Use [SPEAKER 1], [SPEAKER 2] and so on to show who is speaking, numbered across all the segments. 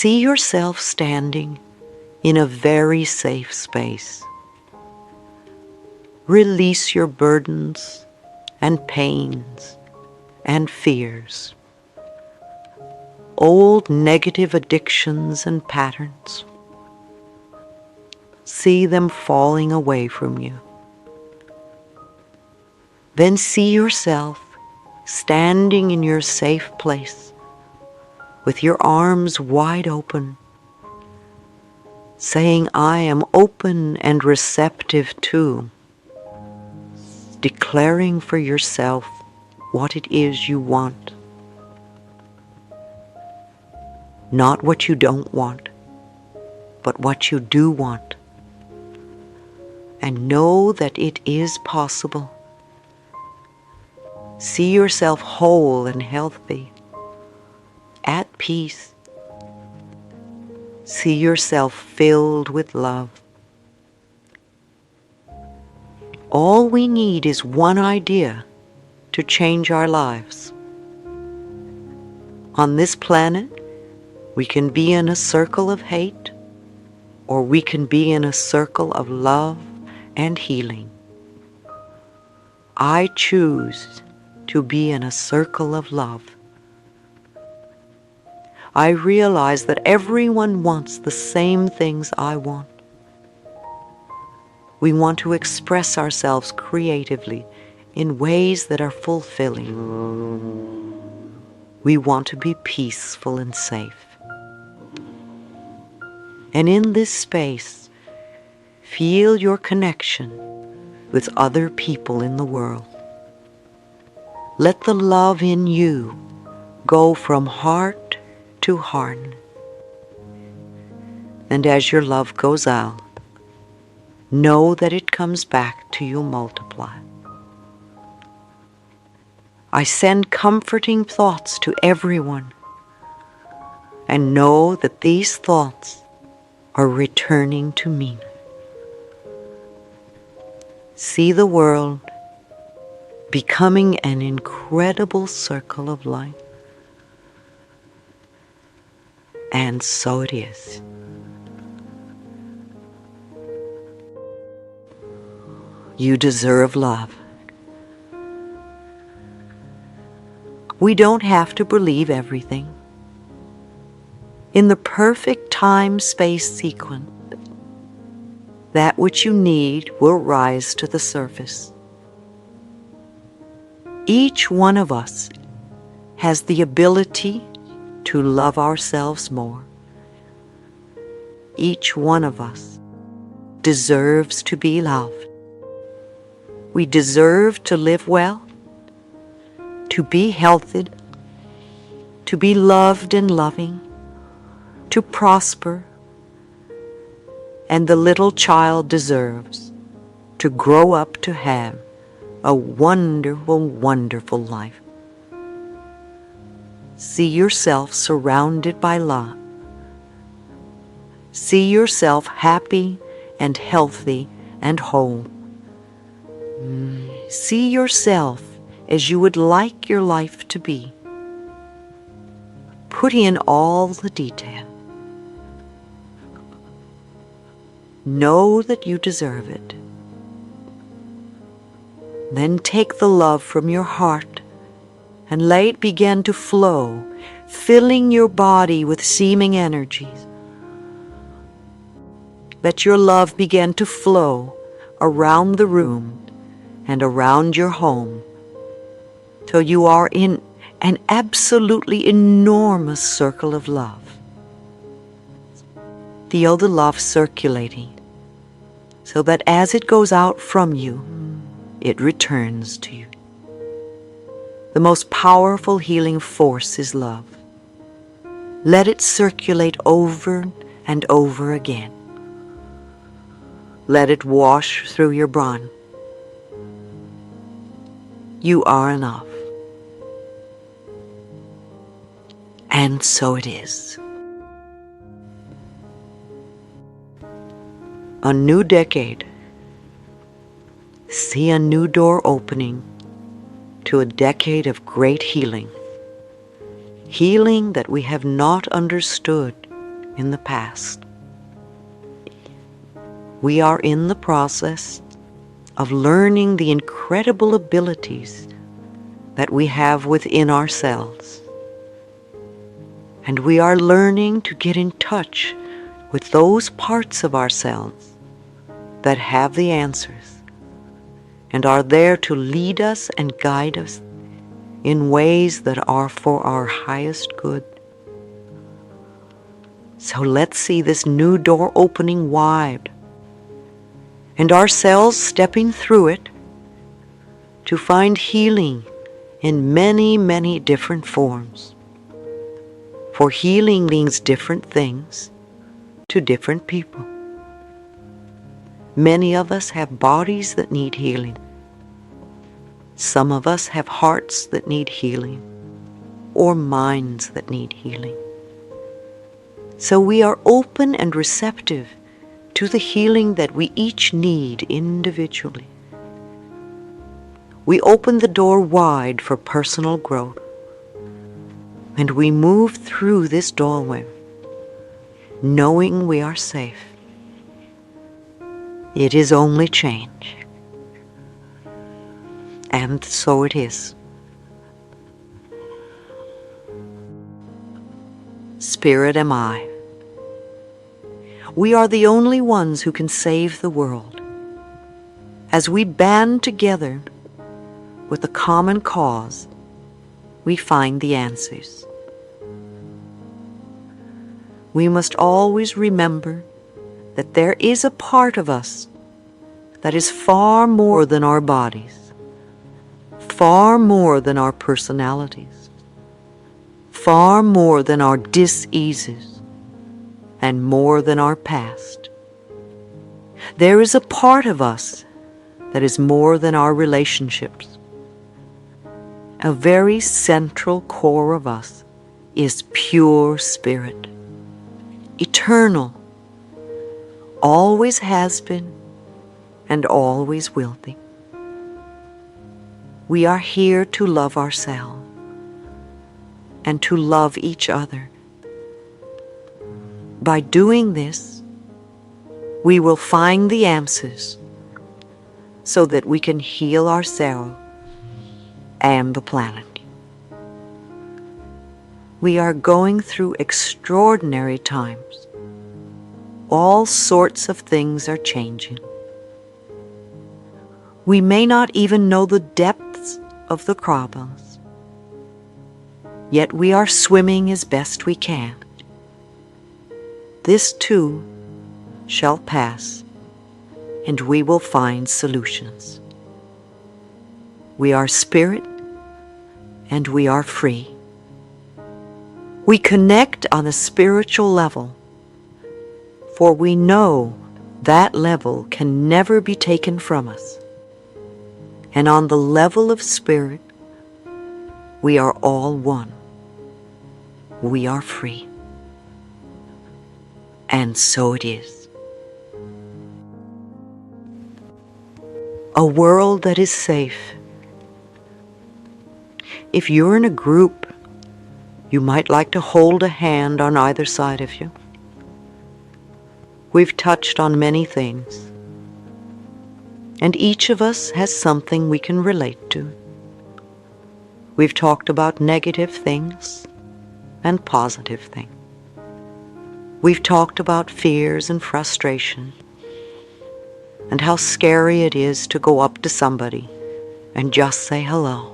[SPEAKER 1] See yourself standing in a very safe space. Release your burdens and pains and fears, old negative addictions and patterns. See them falling away from you. Then see yourself standing in your safe place with your arms wide open, saying, I am open and receptive to, declaring for yourself what it is you want, not what you don't want, but what you do want, and know that it is possible. See yourself whole and healthy, at peace. See yourself filled with love. All we need is one idea to change our lives. On this planet, we can be in a circle of hate, or we can be in a circle of love and healing. I choose to be in a circle of love. I realize that everyone wants the same things I want. We want to express ourselves creatively in ways that are fulfilling. We want to be peaceful and safe. And in this space, feel your connection with other people in the world. Let the love in you go from heart to heart. And as your love goes out, know that it comes back to you multiplied. I send comforting thoughts to everyone, and know that these thoughts are returning to me. See the world becoming an incredible circle of light. And so it is. You deserve love. We don't have to believe everything. In the perfect time-space sequence, that which you need will rise to the surface. Each one of us has the ability to love ourselves more. Each one of us deserves to be loved. We deserve to live well, to be healthy, to be loved and loving, to prosper, and the little child deserves to grow up to have a wonderful, wonderful life. See yourself surrounded by love. See yourself happy and healthy and whole. See yourself as you would like your life to be. Put in all the detail. Know that you deserve it. Then take the love from your heart and let it begin to flow, filling your body with seeming energies. Let your love begin to flow around the room and around your home till you are in an absolutely enormous circle of love. Feel the love circulating so that as it goes out from you, it returns to you. The most powerful healing force is love. Let it circulate over and over again. Let it wash through your brain. You are enough. And so it is. A new decade. See a new door opening to a decade of great healing. Healing that we have not understood in the past. We are in the process of learning the incredible abilities that we have within ourselves. And we are learning to get in touch with those parts of ourselves that have the answers and are there to lead us and guide us in ways that are for our highest good. So let's see this new door opening wide and ourselves stepping through it to find healing in many, many different forms. For healing means different things to different people. Many of us have bodies that need healing. Some of us have hearts that need healing, or minds that need healing. So we are open and receptive to the healing that we each need individually. We open the door wide for personal growth, and we move through this doorway, knowing we are safe. It is only change. And so it is. Spirit am I. We are the only ones who can save the world. As we band together with a common cause, we find the answers. We must always remember that there is a part of us that is far more than our bodies, far more than our personalities, far more than our dis-eases, and more than our past. There is a part of us that is more than our relationships. A very central core of us is pure spirit, eternal, always has been, and always will be. We are here to love ourselves and to love each other. By doing this, we will find the answers so that we can heal ourselves and the planet. We are going through extraordinary times. All sorts of things are changing. We may not even know the depths of the problems, yet we are swimming as best we can. This too shall pass, and we will find solutions. We are spirit, and we are free. We connect on a spiritual level, for we know that level can never be taken from us. And on the level of spirit, we are all one. We are free. And so it is. A world that is safe. If you're in a group, you might like to hold a hand on either side of you. We've touched on many things, and each of us has something we can relate to. We've talked about negative things and positive things. We've talked about fears and frustration, and how scary it is to go up to somebody and just say hello.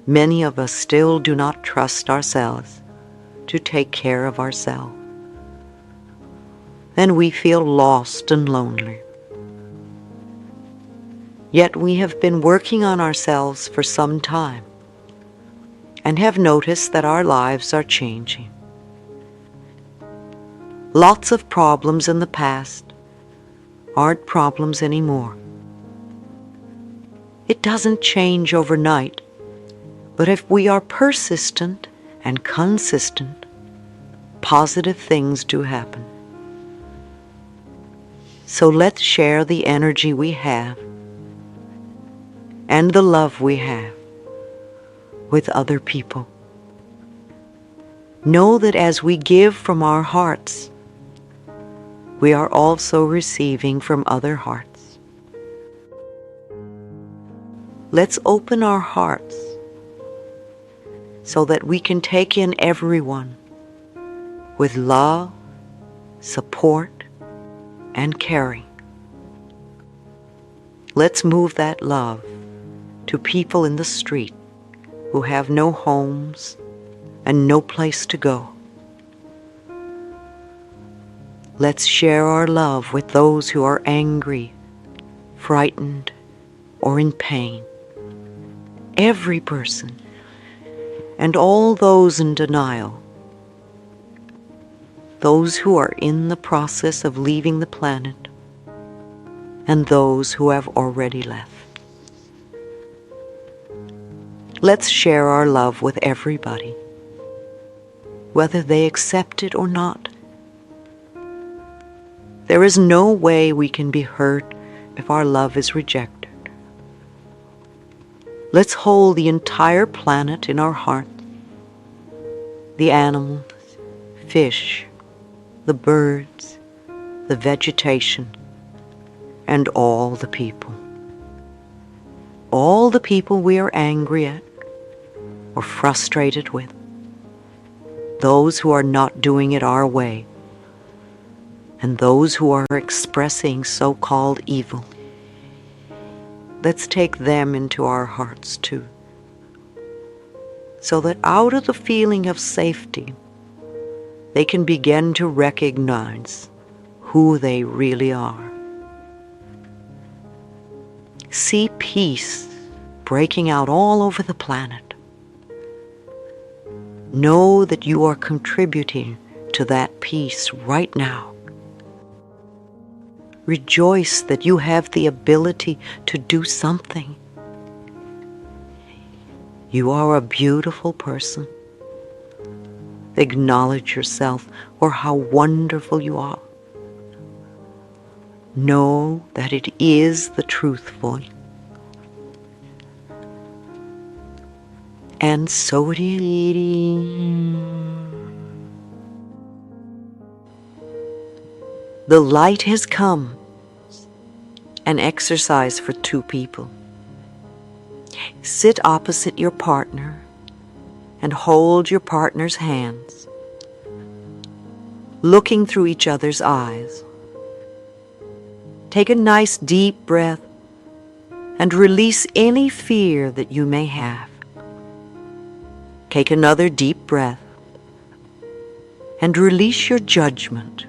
[SPEAKER 1] Many of us still do not trust ourselves to take care of ourselves, and we feel lost and lonely. Yet we have been working on ourselves for some time and have noticed that our lives are changing. Lots of problems in the past aren't problems anymore. It doesn't change overnight, but if we are persistent and consistent, positive things do happen. So let's share the energy we have and the love we have with other people. Know that as we give from our hearts, we are also receiving from other hearts. Let's open our hearts so that we can take in everyone with love, support, and caring. Let's move that love to people in the street who have no homes and no place to go. Let's share our love with those who are angry, frightened, or in pain. Every person, and all those in denial, those who are in the process of leaving the planet, and those who have already left. Let's share our love with everybody, whether they accept it or not. There is no way we can be hurt if our love is rejected. Let's hold the entire planet in our heart. The animals, fish, the birds, the vegetation, and all the people. All the people we are angry at or frustrated with. Those who are not doing it our way, and those who are expressing so-called evil. Let's take them into our hearts too, so that out of the feeling of safety, they can begin to recognize who they really are. See peace breaking out all over the planet. Know that you are contributing to that peace right now. Rejoice that you have the ability to do something. You are a beautiful person. Acknowledge yourself for how wonderful you are. Know that it is the truthful. And so it is. The light has come. An exercise for two people. Sit opposite your partner and hold your partner's hands, looking through each other's eyes. Take a nice deep breath and release any fear that you may have. Take another deep breath and release your judgment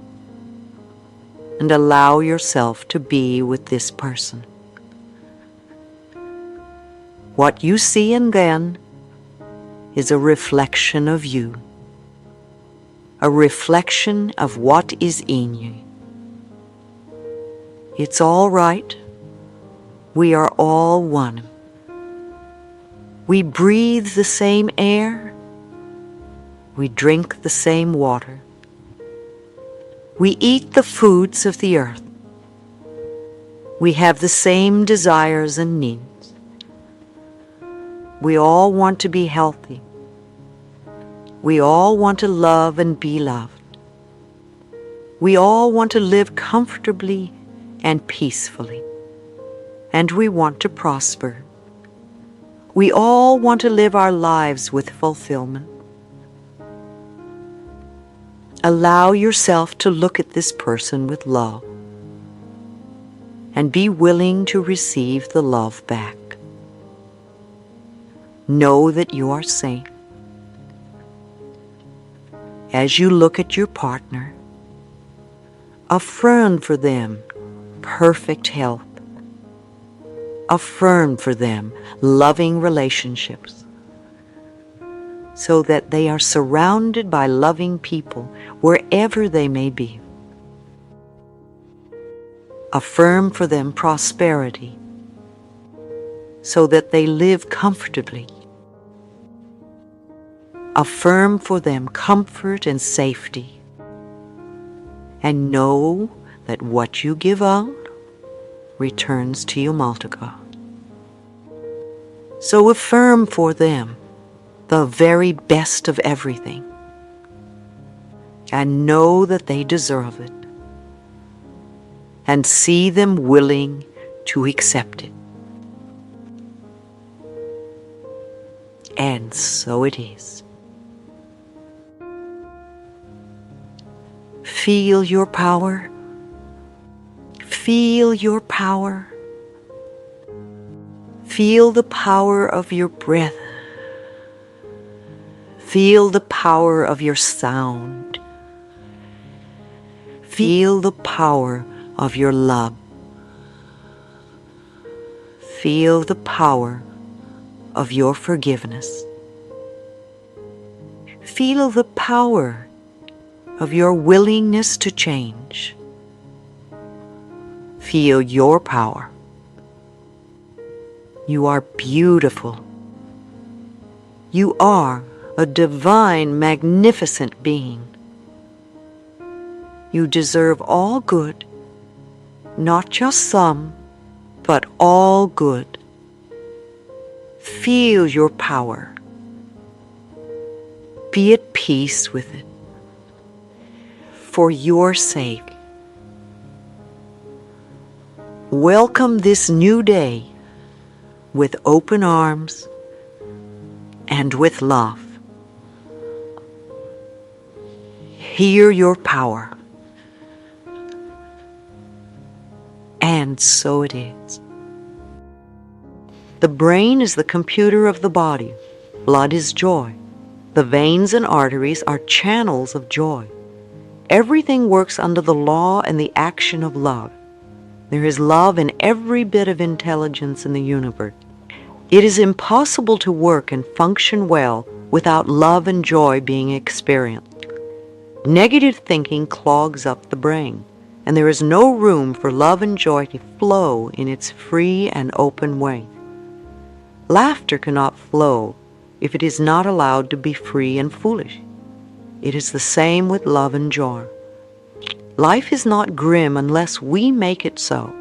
[SPEAKER 1] and allow yourself to be with this person. What you see in them is a reflection of you, a reflection of what is in you. It's all right. We are all one. We breathe the same air. We drink the same water. We eat the foods of the earth. We have the same desires and needs. We all want to be healthy. We all want to love and be loved. We all want to live comfortably and peacefully. And we want to prosper. We all want to live our lives with fulfillment. Allow yourself to look at this person with love and be willing to receive the love back. Know that you are safe. As you look at your partner, affirm for them perfect health. Affirm for them loving relationships, so that they are surrounded by loving people wherever they may be. Affirm for them prosperity, so that they live comfortably. Affirm for them comfort and safety, and know that what you give out returns to you multiplied. So affirm for them the very best of everything. and know that they deserve it, and see them willing to accept it. And so it is. Feel your power. Feel your power. Feel the power of your breath. Feel the power of your sound. Feel the power of your love. Feel the power of your forgiveness. Feel the power of your willingness to change. Feel your power. You are beautiful. You are a divine, magnificent being. You deserve all good, not just some, but all good. Feel your power. Be at peace with it. For your sake. Welcome this new day with open arms and with love. Hear your power. And so it is. The brain is the computer of the body. Blood is joy. The veins and arteries are channels of joy. Everything works under the law and the action of love. There is love in every bit of intelligence in the universe. It is impossible to work and function well without love and joy being experienced. Negative thinking clogs up the brain, and there is no room for love and joy to flow in its free and open way. Laughter cannot flow if it is not allowed to be free and foolish. It is the same with love and joy. Life is not grim unless we make it so,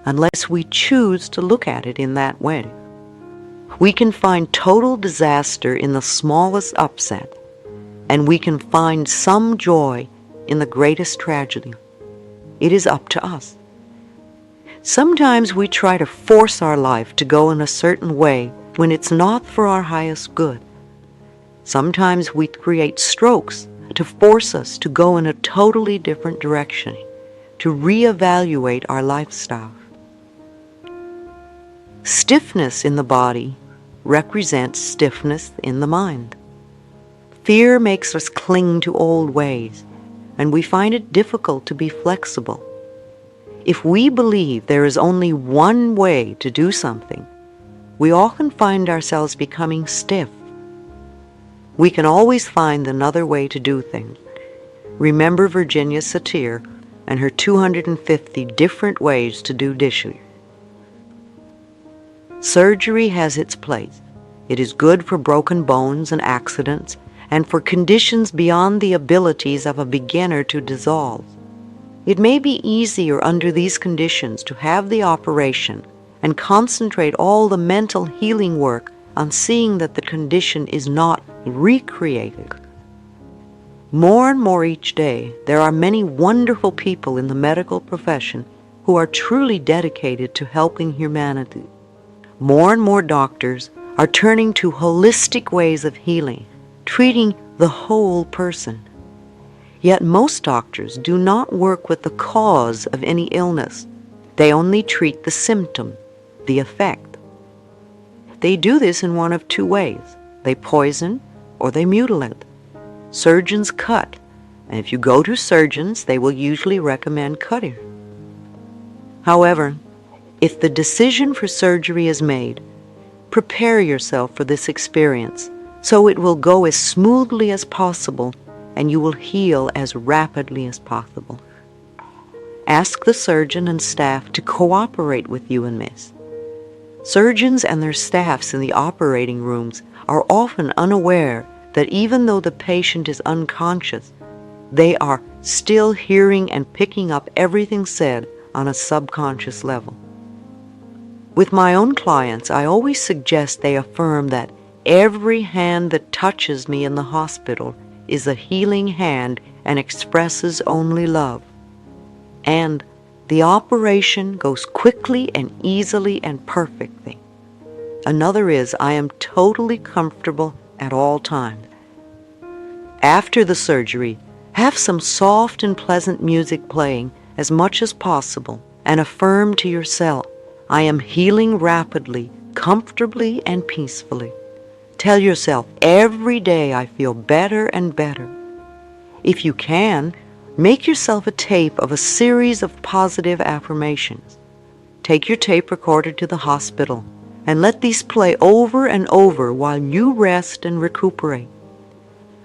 [SPEAKER 1] unless we choose to look at it in that way. We can find total disaster in the smallest upset, and we can find some joy in the greatest tragedy. It is up to us. Sometimes we try to force our life to go in a certain way when it's not for our highest good. Sometimes we create strokes to force us to go in a totally different direction, to reevaluate our lifestyle. Stiffness in the body represents stiffness in the mind. Fear makes us cling to old ways, and we find it difficult to be flexible. If we believe there is only one way to do something, we often find ourselves becoming stiff. We can always find another way to do things. Remember Virginia Satir and her 250 different ways to do dishes. Surgery has its place. It is good for broken bones and accidents, and for conditions beyond the abilities of a beginner to dissolve. It may be easier under these conditions to have the operation and concentrate all the mental healing work on seeing that the condition is not recreated. More and more each day, there are many wonderful people in the medical profession who are truly dedicated to helping humanity. More and more doctors are turning to holistic ways of healing, treating the whole person. Yet most doctors do not work with the cause of any illness. They only treat the symptom, the effect. They do this in one of two ways. They poison or they mutilate. Surgeons cut, and if you go to surgeons, they will usually recommend cutting. However, if the decision for surgery is made, prepare yourself for this experience so it will go as smoothly as possible and you will heal as rapidly as possible. Ask the surgeon and staff to cooperate with you in this. Surgeons and their staffs in the operating rooms are often unaware that even though the patient is unconscious, they are still hearing and picking up everything said on a subconscious level. With my own clients, I always suggest they affirm that every hand that touches me in the hospital is a healing hand and expresses only love. And the operation goes quickly and easily and perfectly. Another is, I am totally comfortable at all times. After the surgery, have some soft and pleasant music playing as much as possible and affirm to yourself, I am healing rapidly, comfortably, and peacefully. Tell yourself, every day I feel better and better. If you can, make yourself a tape of a series of positive affirmations. Take your tape recorder to the hospital and let these play over and over while you rest and recuperate.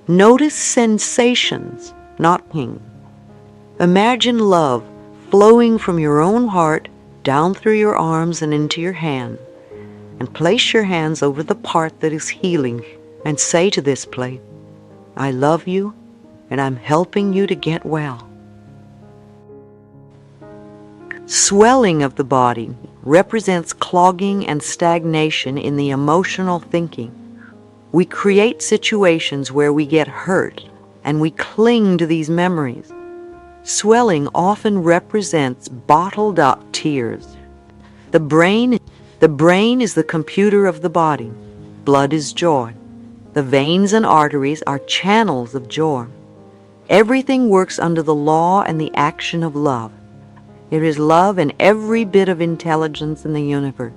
[SPEAKER 1] Notice sensations, not pain. Imagine love flowing from your own heart down through your arms and into your hands, and place your hands over the part that is healing and say to this place, I love you and I'm helping you to get well. Swelling of the body represents clogging and stagnation in the emotional thinking. We create situations where we get hurt and we cling to these memories. Swelling often represents bottled up tears. The brain is the computer of the body. Blood is joy. The veins and arteries are channels of joy. Everything works under the law and the action of love. There is love in every bit of intelligence in the universe.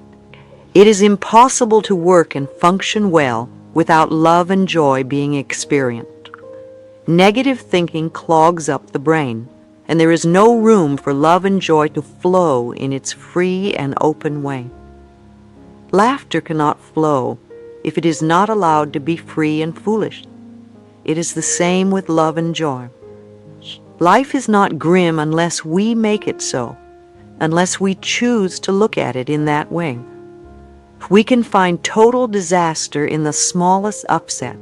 [SPEAKER 1] It is impossible to work and function well without love and joy being experienced. Negative thinking clogs up the brain, and there is no room for love and joy to flow in its free and open way. Laughter cannot flow if it is not allowed to be free and foolish. It is the same with love and joy. Life is not grim unless we make it so, unless we choose to look at it in that way. We can find total disaster in the smallest upset,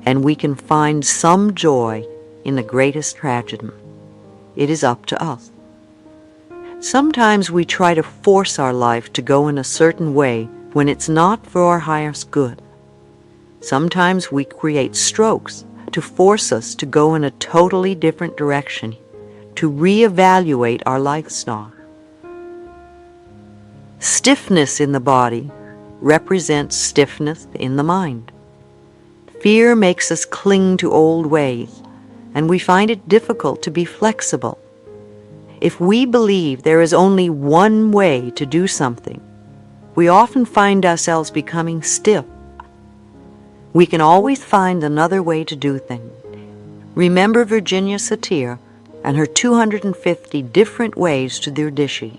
[SPEAKER 1] and we can find some joy in the greatest tragedy. It is up to us. Sometimes we try to force our life to go in a certain way when it's not for our highest good. Sometimes we create strokes to force us to go in a totally different direction, to reevaluate our lifestyle. Stiffness in the body represents stiffness in the mind. Fear makes us cling to old ways, and we find it difficult to be flexible. If we believe there is only one way to do something, we often find ourselves becoming stiff. We can always find another way to do things. Remember Virginia Satir and her 250 different ways to do dishes.